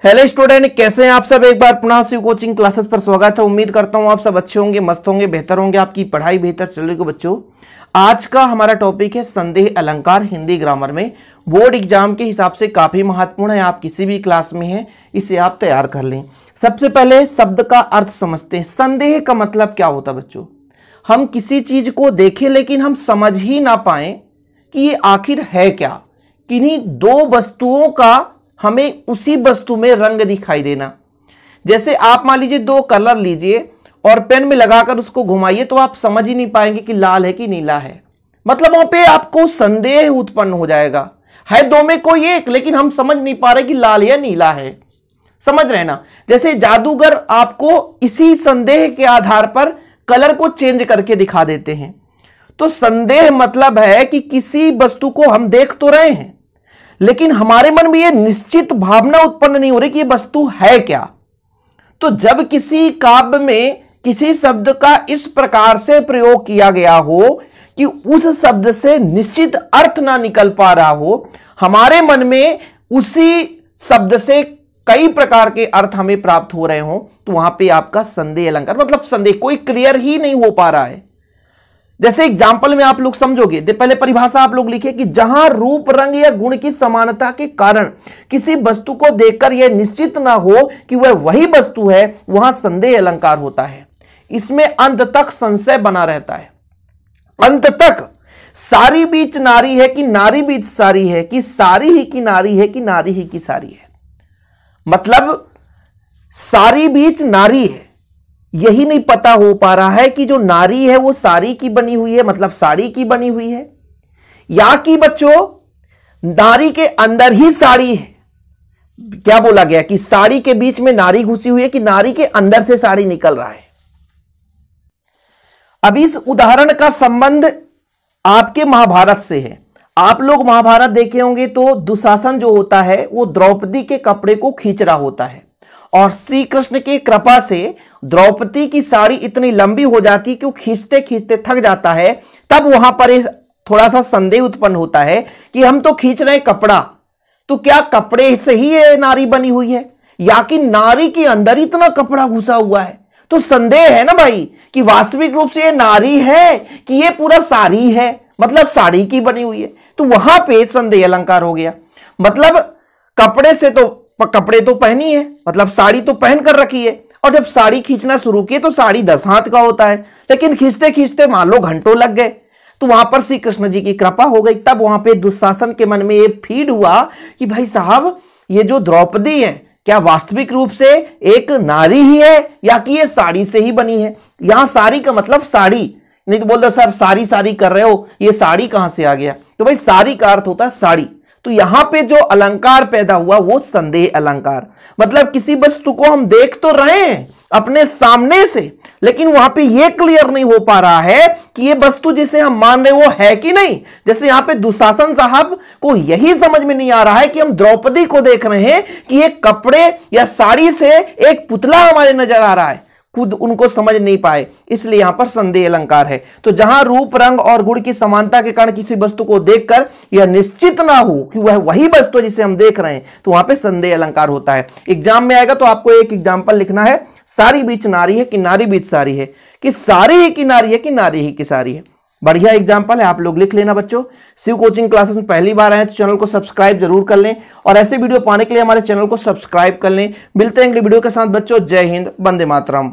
Hello student, कैसे हैं आप सब। एक बार पुनः शिव कोचिंग क्लासेस पर स्वागत है। उम्मीद करता हूं आप सब अच्छे होंगे, मस्त होंगे, बेहतर होंगे, आपकी पढ़ाई बेहतर चल रही हो। बच्चों, आज का हमारा टॉपिक है संदेह अलंकार हिंदी ग्रामर में। बोर्ड एग्जाम के हिसाब से काफी महत्वपूर्ण है। आप किसी भी क्लास में हैं, इसे आप तैयार कर लें। सबसे पहले शब्द का अर्थ समझते हैं। संदेह का मतलब क्या होता है बच्चों? हम किसी चीज को देखें लेकिन हम समझ ही ना पाए कि ये आखिर है क्या। किन्हीं दो वस्तुओं का हमें उसी वस्तु में रंग दिखाई देना। जैसे आप मान लीजिए दो कलर लीजिए और पेन में लगाकर उसको घुमाइए तो आप समझ ही नहीं पाएंगे कि लाल है कि नीला है। मतलब वहां पे आपको संदेह उत्पन्न हो जाएगा। है दो में कोई एक, लेकिन हम समझ नहीं पा रहे कि लाल या नीला है। समझ रहे ना? जैसे जादूगर आपको इसी संदेह के आधार पर कलर को चेंज करके दिखा देते हैं। तो संदेह मतलब है कि किसी वस्तु को हम देख तो रहे हैं लेकिन हमारे मन में यह निश्चित भावना उत्पन्न नहीं हो रही कि यह वस्तु है क्या। तो जब किसी काव्य में किसी शब्द का इस प्रकार से प्रयोग किया गया हो कि उस शब्द से निश्चित अर्थ ना निकल पा रहा हो, हमारे मन में उसी शब्द से कई प्रकार के अर्थ हमें प्राप्त हो रहे हो, तो वहां पे आपका संदेह अलंकार मतलब संदेह कोई क्लियर ही नहीं हो पा रहा है। जैसे एग्जाम्पल में आप लोग समझोगे, पहले परिभाषा आप लोग लिखे कि जहां रूप, रंग या गुण की समानता के कारण किसी वस्तु को देखकर यह निश्चित ना हो कि वह वही वस्तु है, वहां संदेह अलंकार होता है। इसमें अंत तक संशय बना रहता है। अंत तक सारी बीच नारी है कि नारी बीच सारी है, कि सारी ही की नारी है कि नारी ही की सारी है। मतलब सारी बीच नारी है, यही नहीं पता हो पा रहा है कि जो नारी है वो साड़ी की बनी हुई है, मतलब साड़ी की बनी हुई है, या कि बच्चों नारी के अंदर ही साड़ी है। क्या बोला गया कि साड़ी के बीच में नारी घुसी हुई है, कि नारी के अंदर से साड़ी निकल रहा है। अब इस उदाहरण का संबंध आपके महाभारत से है। आप लोग महाभारत देखे होंगे तो दुशासन जो होता है वो द्रौपदी के कपड़े को खींच रहा होता है और श्री कृष्ण की कृपा से द्रौपदी की साड़ी इतनी लंबी हो जाती है कि वो खींचते खींचते थक जाता है। तब वहां पर थोड़ा सा संदेह उत्पन्न होता है कि हम तो खींच रहे हैं कपड़ा, तो क्या कपड़े से ही ये नारी बनी हुई है या कि नारी के अंदर इतना कपड़ा घुसा हुआ है। तो संदेह है ना भाई कि वास्तविक रूप से ये नारी है कि ये पूरा साड़ी है, मतलब साड़ी की बनी हुई है। तो वहां पे संदेह अलंकार हो गया। मतलब कपड़े तो पहनी है, मतलब साड़ी तो पहन कर रखी है, और जब साड़ी खींचना शुरू किए तो साड़ी 10 हाथ का होता है, लेकिन खींचते खींचते मान लो घंटों लग गए। तो वहां पर श्री कृष्ण जी की कृपा हो गई। तब वहां पे दुशासन के मन में ये फीड हुआ कि भाई साहब, ये जो द्रौपदी है क्या वास्तविक रूप से एक नारी ही है या कि ये साड़ी से ही बनी है। यहां साड़ी का मतलब साड़ी, नहीं तो बोल दो सर साड़ी साड़ी कर रहे हो, ये साड़ी कहां से आ गया। तो भाई साड़ी का अर्थ होता है साड़ी। तो यहां पे जो अलंकार पैदा हुआ वो संदेह अलंकार। मतलब किसी वस्तु को हम देख तो रहे हैं अपने सामने से, लेकिन वहां पे ये क्लियर नहीं हो पा रहा है कि ये वस्तु जिसे हम मान रहे वो है कि नहीं। जैसे यहां पे दुशासन साहब को यही समझ में नहीं आ रहा है कि हम द्रौपदी को देख रहे हैं कि ये कपड़े या साड़ी से एक पुतला हमारे नजर आ रहा है, खुद उनको समझ नहीं पाए, इसलिए यहां पर संदेह अलंकार है। तो जहां रूप, रंग और गुण की समानता के कारण किसी वस्तु को देखकर यह निश्चित ना हो कि वह वही वस्तु है जिसे हम देख रहे हैं, तो वहां पे संदेह अलंकार होता है। एग्जाम में आएगा तो आपको एक एग्जाम्पल लिखना है, सारी बीच नारी है कि नारी बीच सारी है, कि सारी ही की नारी है कि नारी ही की सारी है। बढ़िया एग्जाम्पल है, आप लोग लिख लेना बच्चों। शिव कोचिंग क्लासेस में पहली बार आए तो चैनल को सब्सक्राइब जरूर कर लें और ऐसे वीडियो पाने के लिए हमारे चैनल को सब्सक्राइब कर लें। मिलते हैं अगली वीडियो के साथ बच्चों। जय हिंद, वंदे मातरम।